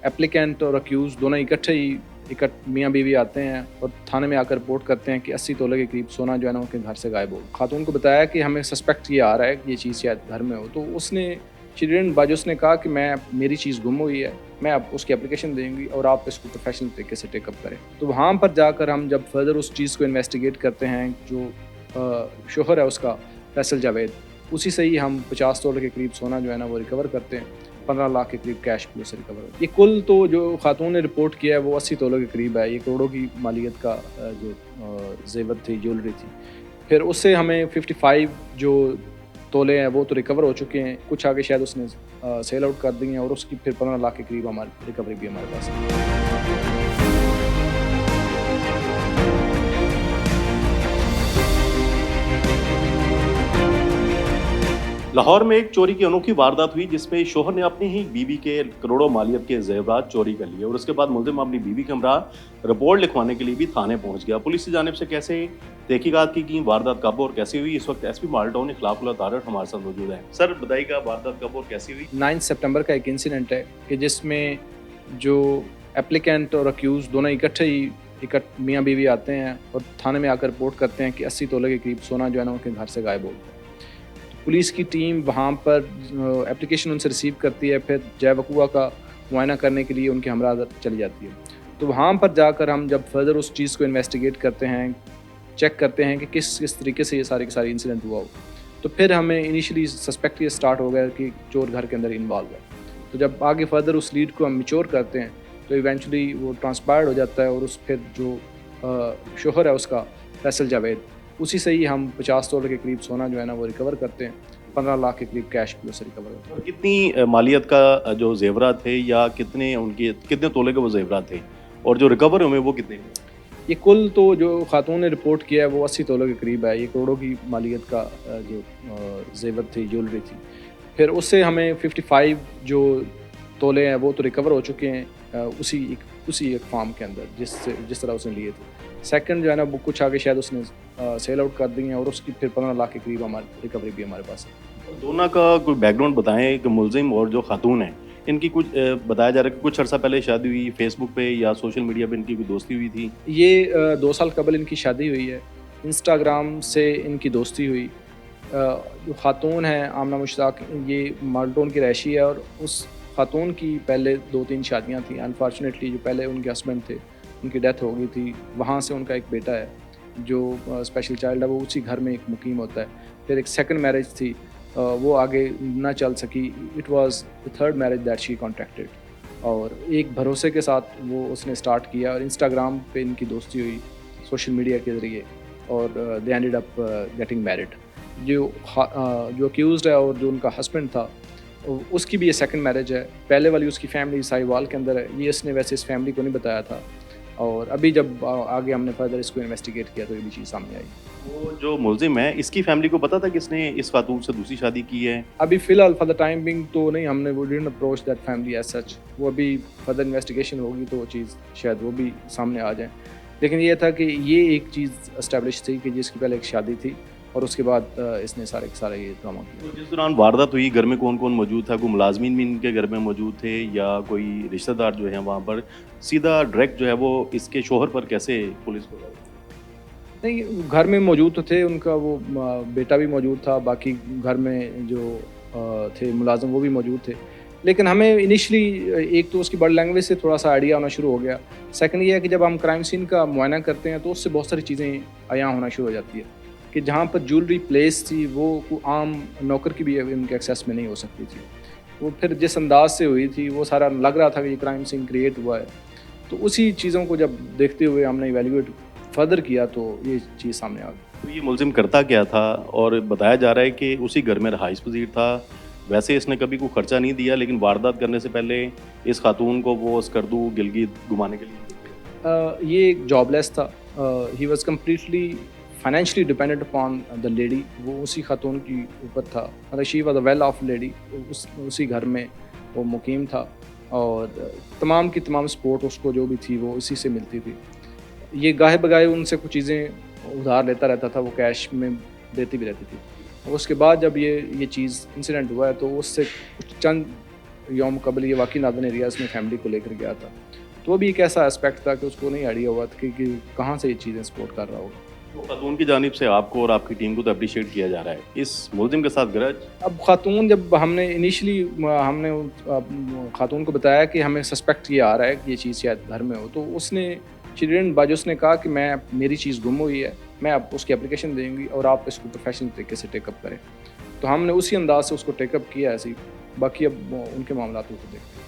Applicant और accuse दोनों इकट्ठे ही मियाँ बीवी आते हैं और थाने में आकर रिपोर्ट करते हैं कि 80 तोले के करीब सोना जो है ना उनके घर से गायब हो। खातून को बताया कि हमें सस्पेक्ट ये आ रहा है कि ये चीज़ शायद घर में हो, तो उसने चिल्ड्रन बाजू उसने कहा कि मेरी चीज़ गुम हुई है, मैं अब उसकी एप्लीकेशन देंगी और आप इसको प्रोफेशनल तरीके से टेकअप करें। तो वहाँ पर जाकर हम जब फर्दर उस चीज़ को इन्वेस्टिगेट करते हैं, जो शोहर है उसका फैसल जावेद, उसी से ही हम 50 तोले के करीब सोना जो है ना वो रिकवर करते हैं। 15 लाख के करीब कैश भी उससे रिकवर होता है। ये कुल तो जो खातून ने रिपोर्ट किया है वो 80 तोले के करीब है। ये करोड़ों की मालियत का जो ज़ेवर थी, ज्वेलरी थी। फिर उससे हमें 55 जो तोले हैं वो तो रिकवर हो चुके हैं, कुछ आगे शायद उसने सेल आउट कर दिए हैं और उसकी फिर 15 लाख के करीब हमारी रिकवरी भी हमारे पास है। लाहौर में एक चोरी की अनोखी वारदात हुई जिसमें शोहर ने अपनी ही बीवी के करोड़ों मालियत के जेवरात चोरी कर लिए और उसके बाद मुलजिम अपनी बीवी के हमरा रिपोर्ट लिखवाने के लिए भी थाने पहुंच गया। पुलिस की जानिब से कैसे तहकीकात की वारदात कब और कैसी हुई, इस वक्त एसपी माल्टाउन इखलाकुल्लाह तारड़ हमारे साथ मौजूद है। सर बताइएगा वारदात कब और कैसी हुई। 9 सितंबर का एक इंसिडेंट है कि जिसमें जो एप्लीकेंट और अक्यूज़ दोनों इकट्ठे ही मियाँ बीवी आते हैं और थाने में आकर रिपोर्ट करते हैं कि 80 तोले के करीब सोना जो है ना उनके घर से गायब हो गया। पुलिस की टीम वहाँ पर एप्लीकेशन उनसे रिसीव करती है, फिर जय वकूआ का मुआयना करने के लिए उनके हमरा चली जाती है। तो वहाँ पर जाकर हम जब फर्दर उस चीज़ को इन्वेस्टिगेट करते हैं, चेक करते हैं कि किस तरीके से ये सारे के सारे इंसिडेंट हुआ हो, तो फिर हमें इनिशियली सस्पेक्ट ये स्टार्ट हो गया कि चोर घर के अंदर इन्वॉल्व है। तो जब आगे फर्दर उस लीड को हम मैच्योर करते हैं तो इवेंचुअली वो ट्रांसपायर्ड हो जाता है और उस फिर जो शोहर है उसका फैसल जावेद, उसी से ही हम 50 तोले के करीब सोना जो है ना वो रिकवर करते हैं। 15 लाख के करीब कैश भी उससे रिकवर होता है। और कितनी मालियत का जो जेवरात थे या कितने तोले के वो जेवरात थे और जो रिकवर हुए वो कितने। ये कुल तो जो खातून ने रिपोर्ट किया है वो 80 तोले के करीब है। ये करोड़ों की मालियत का जो ज़ेवर थी, ज्वेलरी थी। फिर उससे हमें 55 जो तोले हैं वो तो रिकवर हो चुके हैं उसी एक फार्म के अंदर जिस तरह उसने लिए थे। सेकंड जो है ना वो कुछ आगे शायद उसने सेल आउट कर दिए हैं और उसकी फिर 15 लाख के करीब हमारी रिकवरी भी हमारे पास है। दोनों का कोई बैकग्राउंड बताएं कि मुलजिम और जो खातून है इनकी कुछ बताया जा रहा है कि कुछ अर्सा पहले शादी हुई, फेसबुक पे या सोशल मीडिया पे इनकी कोई दोस्ती हुई थी। ये 2 साल कबल इनकी शादी हुई है, इंस्टाग्राम से इनकी दोस्ती हुई। जो खातून है आमना मुश्ताक, ये माल्टोन की रहायशी है और उस खातून की पहले 2-3 शादियां थी। अनफॉर्चुनेटली जो पहले उनके हस्बैंड थे उनकी डेथ हो गई थी। वहाँ से उनका एक बेटा है जो स्पेशल चाइल्ड है, वो उसी घर में एक मुकीम होता है। फिर एक सेकंड मैरिज थी, वो आगे ना चल सकी। It was the third marriage that she contracted और एक भरोसे के साथ वो उसने स्टार्ट किया और इंस्टाग्राम पे इनकी दोस्ती हुई सोशल मीडिया के ज़रिए और they ended up getting married. जो अक्यूज़्ड है और जो उनका हस्बैंड था उसकी भी ये सेकंड मैरिज है। पहले वाली उसकी फैमिली साहिवाल के अंदर है, ये इसने वैसे इस फैमिली को नहीं बताया था और अभी जब आगे हमने फर्दर इसको इन्वेस्टिगेट किया तो ये भी चीज़ सामने आई। वो जो मुलजिम है इसकी फैमिली को पता था कि इसने इस खातून से दूसरी शादी की है। अभी फ़िलहाल फॉर द टाइम बिंग तो नहीं, हमने वो didn't approach that family as such. वो अभी फर्दर इन्वेस्टिगेशन होगी तो वो चीज़ शायद वो भी सामने आ जाए। लेकिन ये था कि ये एक चीज़ एस्टेब्लिश थी कि जिसकी पहले एक शादी थी और उसके बाद इसने सारे के सारे ये ड्रामा किया। तो जिस दौरान वारदात हुई घर में कौन कौन मौजूद था, कोई मुलाजमीन भी इनके घर में मौजूद थे या कोई रिश्तेदार जो है वहाँ पर सीधा डायरेक्ट जो है वो इसके शोहर पर कैसे पुलिस को। नहीं, घर में मौजूद तो थे, उनका वो बेटा भी मौजूद था, बाकी घर में जो थे मुलाजिम वो भी मौजूद थे। लेकिन हमें इनिशियली एक तो उसकी बॉडी लैंग्वेज से थोड़ा सा आइडिया होना शुरू हो गया। सेकंड ये है कि जब हम क्राइम सीन का मुआयना करते हैं तो उससे बहुत सारी चीज़ें अयां होना शुरू हो जाती है कि जहाँ पर ज्वेलरी प्लेस थी वो आम नौकर की भी उनके एक्सेस में नहीं हो सकती थी। वो फिर जिस अंदाज से हुई थी वो सारा लग रहा था कि ये क्राइम सीन क्रिएट हुआ है। तो उसी चीज़ों को जब देखते हुए हमने इवेल्युएट फर्दर किया तो ये चीज़ सामने आ गई। तो ये मुलजिम करता क्या था और बताया जा रहा है कि उसी घर में रहाइश पजीर था। वैसे इसने कभी कोई खर्चा नहीं दिया लेकिन वारदात करने से पहले इस खातून को वो स्कर्दू गिलगित घुमाने के लिए ये एक जॉबलेस था। He was completely financially dependent upon the lady. वो उसी खातून की ऊपर था, मतलब she was a well of lady. उसी घर में वो मुकीम था और तमाम की तमाम सपोर्ट उसको जो भी थी वो इसी से मिलती थी। ये गाहे बगाहे उनसे कुछ चीज़ें उधार लेता रहता था, वो कैश में देती भी रहती थी। उसके बाद जब ये चीज़ इंसिडेंट हुआ है तो उससे कुछ चंद یوم قبل یہ واقعی نادن ایریاز میں فیملی کو لے کر گیا تھا، تو وہ بھی ایک ایسا اسپیکٹ تھا کہ اس کو نہیں آئیڈیا ہوا تھا کہ کہاں سے یہ چیزیں سپورٹ کر رہا ہوگا۔ تو خاتون کی جانب سے آپ کو اور آپ کی ٹیم کو تو اپریشیٹ کیا جا رہا ہے، اس ملزم کے ساتھ گرج؟ اب خاتون جب ہم نے انیشلی ہم نے خاتون کو بتایا کہ ہمیں سسپیکٹ یہ آ رہا ہے کہ یہ چیز شاید گھر میں ہو، تو اس نے اس نے کہا کہ میری چیز گم ہوئی ہے، میں اب اس کی اپلیکیشن دیں گی اور آپ اس کو پروفیشنل طریقے سے ٹیک اپ کریں۔ تو ہم نے اسی انداز سے اس کو ٹیک اپ کیا ایسے ہی، باقی اب ان کے معاملات کو دیکھتے ہیں۔